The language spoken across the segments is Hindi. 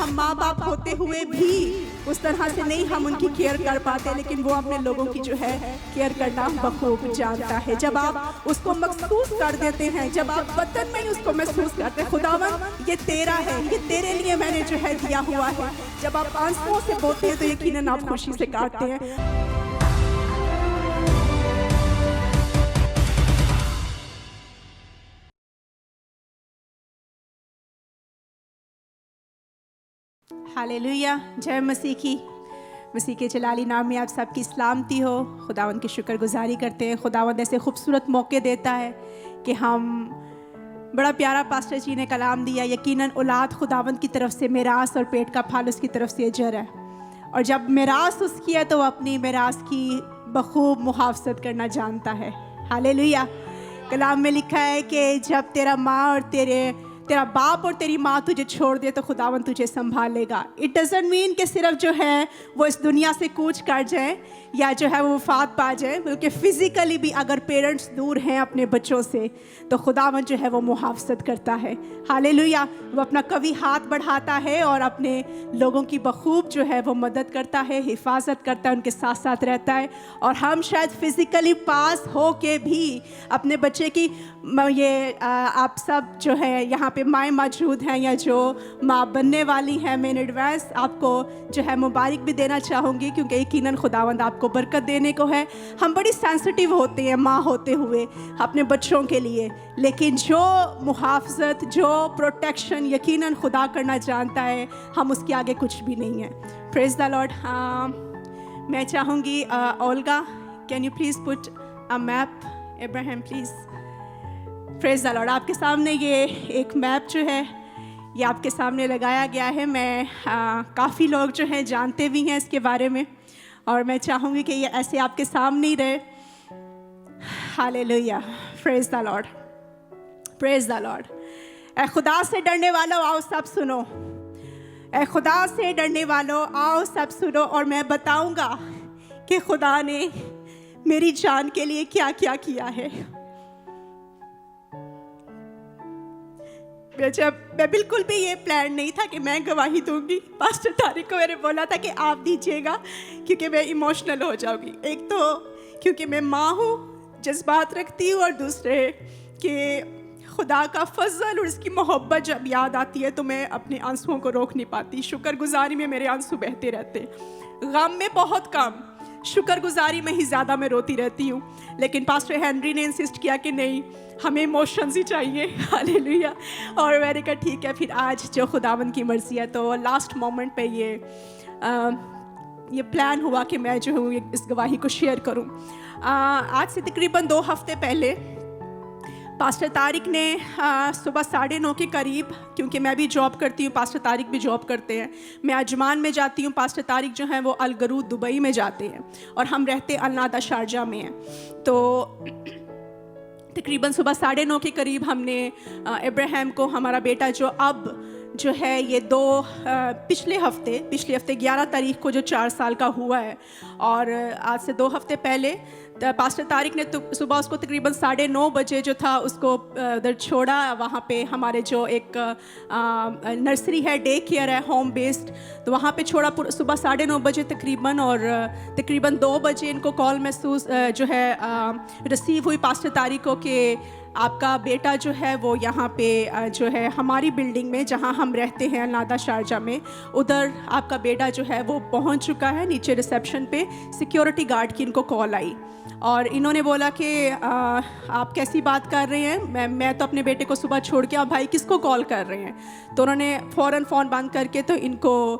हम माँ बाप होते हुए भी उस तरह से नहीं हम उनकी केयर कर पाते, लेकिन वो अपने लोगों की जो है केयर करना बखूब जानता है। जब आप उसको महसूस कर देते हैं, जब आप वतन में ही उसको महसूस करते हैं, खुदावन ये तेरा है, ये तेरे लिए मैंने जो है दिया हुआ है। जब आप आंसुओं से बोते हैं तो यकीनन आप खुशी से काटते हैं। हालेलुया, जय मसीह की। मसीह के जलाली नाम में आप सबकी सलामती हो। खुदावंद की शुक्रगुजारी करते हैं। खुदावंद ऐसे खूबसूरत मौके देता है कि हम, बड़ा प्यारा पास्टर जी ने कलाम दिया, यकीनन औलाद खुदावंद की तरफ से मिरास और पेट का फल उसकी तरफ से अजर है। और जब मिरास उसकी है तो अपनी मिरास की बखूब मुहाफ़ज़त करना जानता है। हालेलुया। कलाम में लिखा है कि जब तेरा बाप और तेरी माँ तुझे छोड़ दे तो खुदावन तुझे संभालेगा। इट डजंट मीन कि सिर्फ जो है वो इस दुनिया से कूच कर जाए या जो है वो वफात पा जाए, बल्कि फ़िज़िकली भी अगर पेरेंट्स दूर हैं अपने बच्चों से तो खुदावन जो है वो मुहाफ़ज़त करता है। हालेलुया। वो अपना कवी हाथ बढ़ाता है और अपने लोगों की बखूब जो है वो मदद करता है, हिफाजत करता है, उनके साथ साथ रहता है। और हम शायद फ़िज़िकली पास हो के भी अपने बच्चे की आप सब जो है यहाँ पे माएँ मौजूद हैं या जो माँ बनने वाली हैं, मैं इन एडवांस आपको जो है मुबारक भी देना चाहूँगी, क्योंकि यकीनन खुदावंद आपको बरकत देने को है। हम बड़ी सेंसिटिव होते हैं माँ होते हुए अपने बच्चों के लिए, लेकिन जो मुहाफ़ज़त, जो प्रोटेक्शन यकीनन खुदा करना जानता है, हम उसके आगे कुछ भी नहीं है। Praise the Lord. मैं चाहूँगी Olga, can you please put a map? Ibrahim please. Praise the Lord. आपके सामने ये एक मैप जो है ये आपके सामने लगाया गया है। मैं काफ़ी लोग जो हैं जानते भी हैं इसके बारे में, और मैं चाहूँगी कि ये ऐसे आपके सामने ही रहे। Hallelujah. Praise the lord, praise the lord. ए खुदा से डरने वालों आओ सब सुनो, ए खुदा से डरने वालों आओ सब सुनो, और मैं बताऊँगा कि खुदा ने मेरी जान के लिए क्या क्या किया है। मैं बिल्कुल भी ये प्लान नहीं था कि मैं गवाही दूंगी। पास्टर तारिक को मैंने बोला था कि आप दीजिएगा, क्योंकि मैं इमोशनल हो जाऊंगी। एक तो क्योंकि मैं माँ हूँ, जज्बात रखती हूँ, और दूसरे कि खुदा का फजल और उसकी मोहब्बत जब याद आती है तो मैं अपने आंसुओं को रोक नहीं पाती। शुक्रगुजारी में मेरे आंसू बहते रहते, गम में बहुत कम, शुक्रगुजारी में ही ज़्यादा मैं रोती रहती हूँ। लेकिन पास्टर हेनरी ने इंसिस्ट किया कि नहीं, हमें इमोशंस ही चाहिए। हालेलुया। और मैंने कहा ठीक है, फिर आज जो खुदावन की मर्ज़ी है। तो लास्ट मोमेंट पे ये प्लान हुआ कि मैं जो हूँ इस गवाही को शेयर करूँ। आज से तकरीबन 2 हफ्ते पहले पास्टर तारिक ने सुबह 9:30 के करीब, क्योंकि मैं भी जॉब करती हूँ, पास्टर तारिक भी जॉब करते हैं, मैं अजमान में जाती हूँ, पास्टर तारिक जो हैं वो अल गरूद दुबई में जाते हैं, और हम रहते अल-नादा शारजा में हैं। तो तकरीबन सुबह 9:30 के करीब हमने इब्राहिम को, हमारा बेटा जो अब जो है ये पिछले हफ्ते 11 तारीख को जो 4 साल का हुआ है, और आज से 2 हफ्ते पहले पास्टर तारिक ने तो सुबह उसको तकरीबन 9:30 बजे जो था उसको उधर छोड़ा। वहाँ पे हमारे जो एक नर्सरी है, डे केयर है, होम बेस्ड, तो वहाँ पे छोड़ा सुबह 9:30 बजे तकरीबन। और तकरीबन 2 बजे इनको कॉल महसूस जो है रिसीव हुई पास्टर तारिक को कि आपका बेटा जो है वो यहाँ पे जो है हमारी बिल्डिंग में जहाँ हम रहते हैं नादा शारजा में, उधर आपका बेटा जो है वो पहुँच चुका है। नीचे रिसेप्शन पे सिक्योरिटी गार्ड की इनको कॉल आई, और इन्होंने बोला कि आप कैसी बात कर रहे हैं, मैं तो अपने बेटे को सुबह छोड़ के, आप भाई किसको कॉल कर रहे हैं? तो उन्होंने फ़ौरन फ़ोन बंद करके तो इनको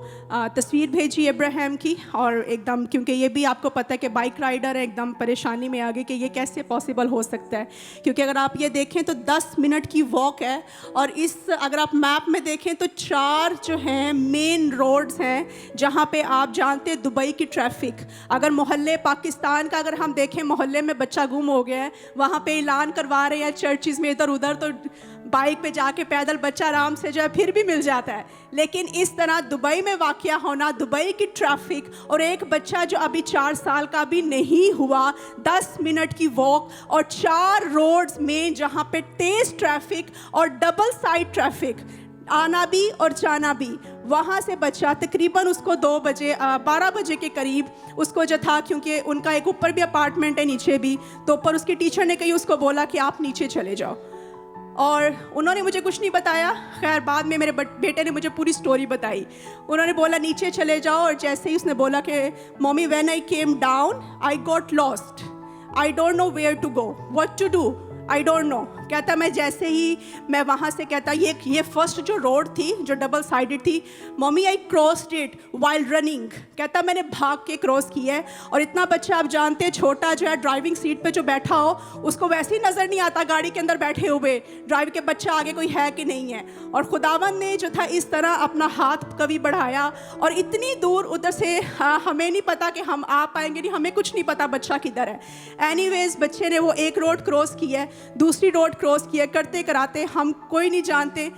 तस्वीर भेजी इब्राहिम की, और एकदम, क्योंकि ये भी आपको पता है कि बाइक राइडर है, एकदम परेशानी में आ गए कि ये कैसे पॉसिबल हो सकता है। क्योंकि अगर आप ये देखें तो 10 मिनट की वॉक है, और अगर आप मैप में देखें तो 4 जो हैं मेन रोड्स हैं जहाँ पे आप जानते हैं दुबई की ट्रैफिक। अगर मोहल्ले पाकिस्तान का अगर हम देखें, मोहल्ले में बच्चा गुम हो गया है, वहाँ पे ऐलान करवा रहे हैं चर्चिज़ में इधर उधर, तो बाइक पे जाके पैदल बच्चा आराम से जो है फिर भी मिल जाता है। लेकिन इस तरह दुबई में वाक़या होना, दुबई की ट्रैफिक, और एक बच्चा जो अभी 4 साल का भी नहीं हुआ, 10 मिनट की वॉक, और 4 रोड्स में जहाँ पे तेज़ ट्रैफिक और डबल साइड ट्रैफिक, आना भी और जाना भी, वहाँ से बच्चा तकरीबन उसको 12 बजे के करीब उसको जो था, क्योंकि उनका एक ऊपर भी अपार्टमेंट है नीचे भी, तो ऊपर उसकी टीचर ने कहीं उसको बोला कि आप नीचे चले जाओ, और उन्होंने मुझे कुछ नहीं बताया। खैर बाद में मेरे बेटे ने मुझे पूरी स्टोरी बताई। उन्होंने बोला नीचे चले जाओ, और जैसे ही उसने बोला कि mummy when I came down I got lost, I don't know where to go, what to do, I don't know. कहता मैं जैसे ही मैं वहाँ से, कहता ये फर्स्ट जो रोड थी जो डबल साइडेड थी, mummy I crossed it while running. कहता मैंने भाग के क्रॉस किया है। और इतना बच्चा आप जानते हैं छोटा जो है ड्राइविंग सीट पे जो बैठा हो उसको वैसे ही नज़र नहीं आता गाड़ी के अंदर बैठे हुए ड्राइव के बच्चा आगे कोई है कि नहीं है। और खुदावन ने जो था इस तरह अपना हाथ कभी बढ़ाया, और इतनी दूर उधर से हमें नहीं पता कि हम आ पाएंगे, नहीं हमें कुछ नहीं पता बच्चा किधर है। एनीवेज बच्चे ने वो एक रोड क्रॉस की है, दूसरी रोड क्रॉस किया, करते कराते हम कोई नहीं जानते।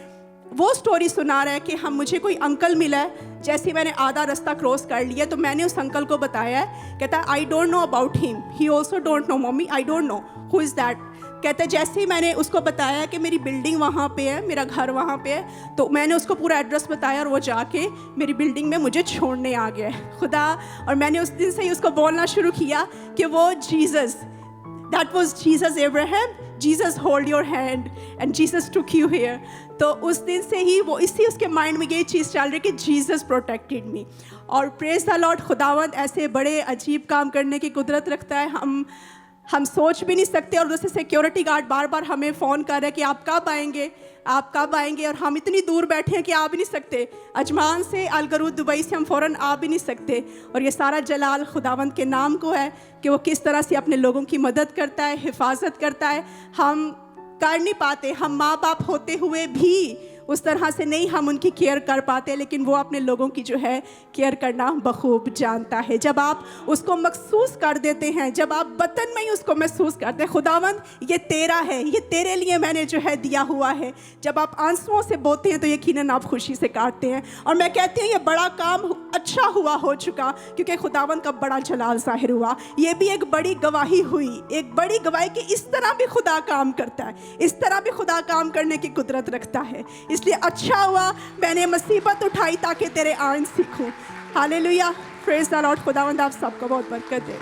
वो स्टोरी सुना रहा है कि मुझे कोई अंकल मिला है, जैसे ही मैंने आधा रास्ता क्रॉस कर लिया तो मैंने उस अंकल को बताया है। कहता है आई don't know about him, he also don't know mummy, I don't know who is that. कहता है जैसे ही मैंने उसको बताया कि मेरी बिल्डिंग वहाँ पे है, मेरा घर वहाँ पे है, तो मैंने उसको पूरा एड्रेस बताया और वो जाके मेरी बिल्डिंग में मुझे छोड़ने आ गया खुदा। और मैंने उस दिन से ही उसको बोलना शुरू किया कि वो Jesus, that was Jesus Abraham, Jesus hold your hand and Jesus took you here. तो उस दिन से ही वो इसी उसके माइंड में ये चीज़ चल रही कि जीसस प्रोटेक्टेड मी। और प्रेज द लॉर्ड, खुदावंद ऐसे बड़े अजीब काम करने की कुदरत रखता है, हम सोच भी नहीं सकते। और दूसरे सिक्योरिटी गार्ड बार बार हमें फ़ोन कर रहे हैं कि आप कब आएंगे, आप कब आएंगे, और हम इतनी दूर बैठे हैं कि आ भी नहीं सकते। अजमान से अलगरूद दुबई से हम फ़ौरन आ भी नहीं सकते। और ये सारा जलाल खुदावंद के नाम को है कि वो किस तरह से अपने लोगों की मदद करता है, हिफाजत करता है। हम कर नहीं पाते, हम माँ बाप होते हुए भी उस तरह से नहीं हम उनकी केयर कर पाते, लेकिन वो अपने लोगों की जो है केयर करना बखूब जानता है। जब आप उसको महसूस कर देते हैं, जब आप बतन में ही उसको महसूस करते हैं, खुदावंद ये तेरा है, ये तेरे लिए मैंने जो है दिया हुआ है। जब आप आंसुओं से बोते हैं तो यकीनन आप खुशी से काटते हैं। और मैं कहती हूँ ये बड़ा काम अच्छा हुआ हो चुका, क्योंकि खुदावंद का बड़ा जलाल ज़ाहिर हुआ। ये भी एक बड़ी गवाही हुई, एक बड़ी गवाही कि इस तरह भी खुदा काम करता है, इस तरह भी खुदा काम करने की कुदरत रखता है। इसलिए अच्छा हुआ मैंने मुसीबत उठाई ताकि तेरे आइन सीखूं। Hallelujah, praise the Lord. खुदावंद आप सबको बहुत बरकत दे।